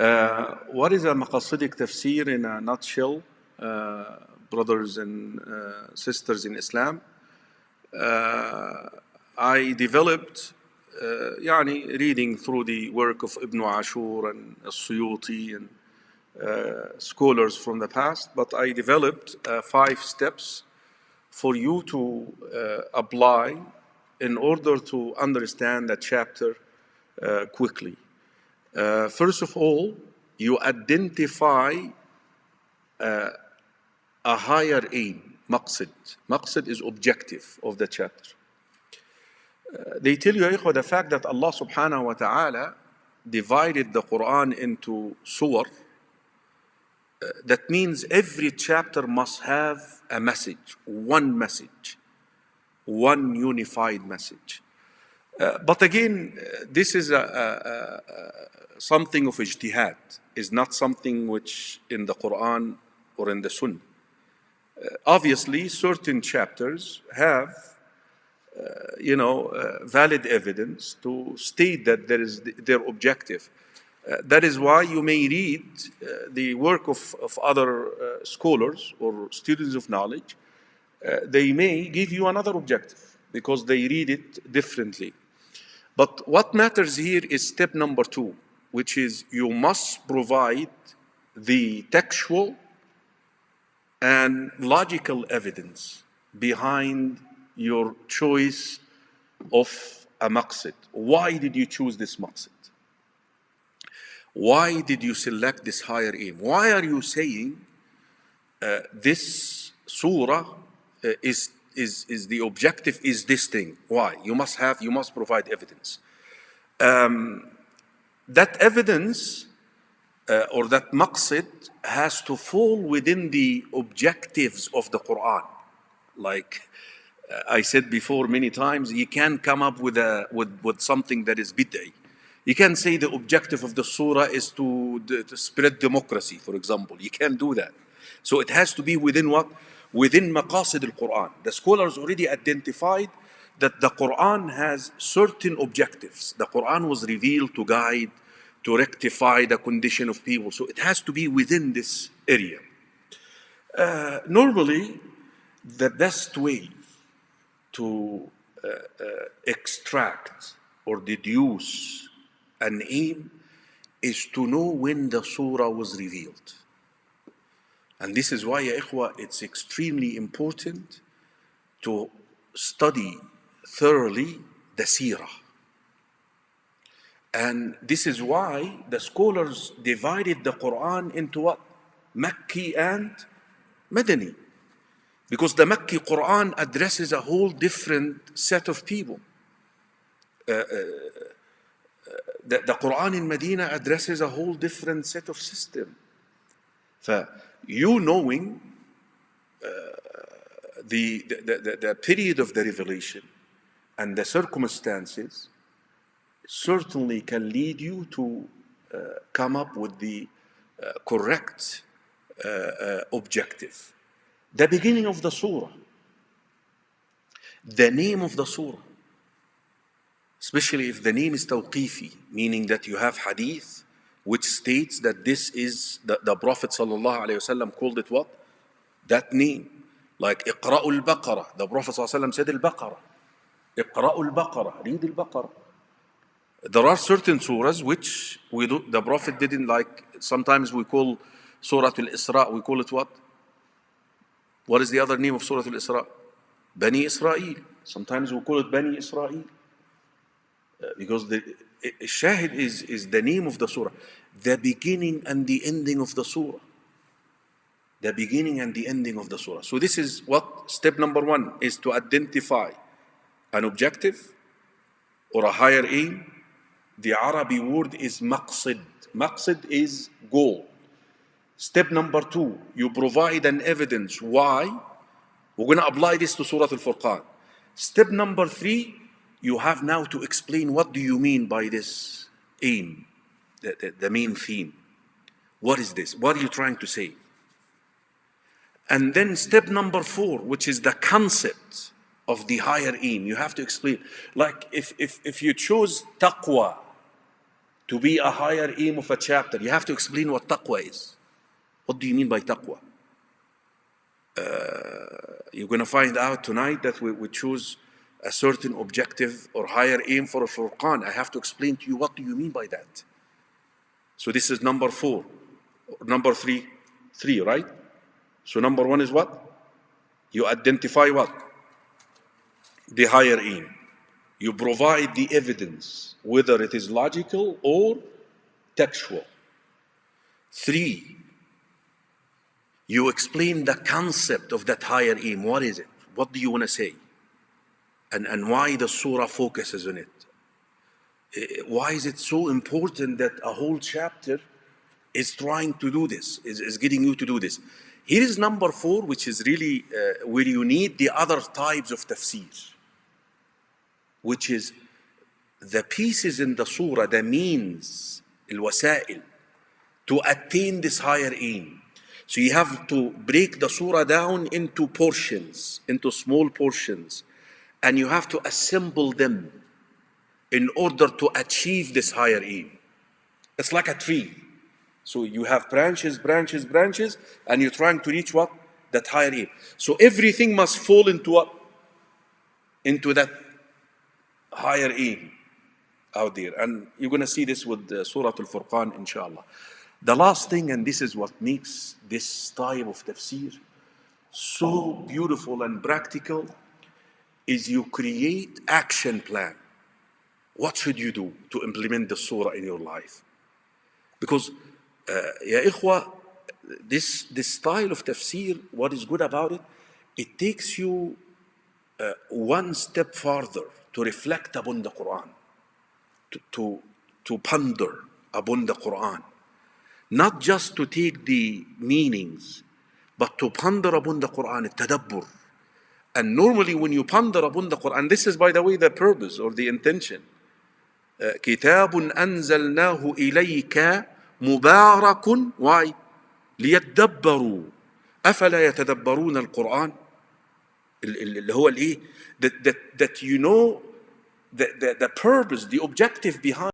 What is a Maqasidic Tafseer in a nutshell, brothers and sisters in Islam? I developed reading through the work of Ibn Ashur and Suyuti and scholars from the past, but I developed 5 steps for you to apply in order to understand the chapter quickly. First of all, you identify a higher aim, maqsid. Maqsid is objective of the chapter. They tell you, the fact that Allah subhanahu wa ta'ala divided the Quran into surah, that means every chapter must have a message, one unified message. But again, this is something of ijtihad, is not something which in the Quran or in the Sunnah. Obviously, certain chapters have, valid evidence to state that there is their objective. That is why you may read the work of other scholars or students of knowledge. They may give you another objective because they read it differently. But what matters here is step number 2, which is you must provide the textual and logical evidence behind your choice of a maqsid. Why did you choose this maqsid? Why did you select this higher aim? Why are you saying this surah is the objective is this thing? Why? You must provide evidence. That evidence or that maqsid has to fall within the objectives of the Quran. Like I said before many times, you can't come up with something that is bid'ah. You can't say the objective of the surah is to spread democracy, for example. You can't do that. So it has to be within what? Within Maqasid al-Quran. The scholars already identified that the Quran has certain objectives. The Quran was revealed to guide, to rectify the condition of people. So it has to be within this area. Normally, the best way to extract or deduce an aim is to know when the surah was revealed. And this is why, ya ikhwa, it's extremely important to study thoroughly the seerah. And this is why the scholars divided the Quran into what? Makki and Madani. Because the Makki Quran addresses a whole different set of people. The Quran in Medina addresses a whole different set of system. You knowing the period of the revelation and the circumstances certainly can lead you to come up with the correct objective. The beginning of the surah, the name of the surah, especially if the name is tawqifi, meaning that you have hadith which states that this is the Prophet ﷺ called it what? That name. Like Iqra'ul Baqarah. The Prophet ﷺ said Al-Baqarah. Iqra'ul Baqarah. Read Al-Baqarah. There are certain surahs which the Prophet didn't like. Sometimes we call Surah Al-Isra, we call it what? What is the other name of Surah Al-Isra? Bani Israel. Sometimes we call it Bani Israel. Because the shahid is the name of the surah. The beginning and the ending of the surah. The beginning and the ending of the surah. So this is what? Step number 1 is to identify an objective or a higher aim. The Arabic word is maqsid. Maqsid is goal. Step number 2, you provide an evidence. Why? We're going to apply this to Surah Al-Furqan. Step number 3, you have now to explain what do you mean by this aim, the main theme. What is this? What are you trying to say? And then step number 4, which is the concept of the higher aim. You have to explain. Like if you choose taqwa to be a higher aim of a chapter, you have to explain what taqwa is. What do you mean by taqwa? You're going to find out tonight that we choose a certain objective or higher aim for a Furqan. I have to explain to you what do you mean by that. So this is number 4. Number 3, right? So number 1 is what? You identify what? The higher aim. You provide the evidence, whether it is logical or textual. 3, you explain the concept of that higher aim. What is it? What do you want to say? And why the surah focuses on it? Why is it so important that a whole chapter is trying to do this, is getting you to do this? Here is number 4, which is really where you need the other types of tafsir, which is the pieces in the surah, the means, al-wasa'il, to attain this higher aim. So you have to break the surah down into portions, into small portions, and you have to assemble them in order to achieve this higher aim. It's like a tree. So you have branches, branches, branches, and you're trying to reach what? That higher aim. So everything must fall into what? Into that higher aim out there. And you're going to see this with Surah Al-Furqan, inshallah. The last thing, and this is what makes this type of tafsir so beautiful and practical, is you create action plan. What should you do to implement the surah in your life? Because, ya ikhwa, this style of tafsir, what is good about it, it takes you one step further to reflect upon the Quran, to ponder upon the Quran. Not just to take the meanings, but to ponder upon the Quran, tadabbur. And normally when you ponder upon the Quran, this is, by the way, the purpose or the intention. كتاب أنزلناه إليك مبارك. Why? ليتدبروا أفلا يتدبرون القرآن. اللي هو الإيه? That you know the purpose, the objective behind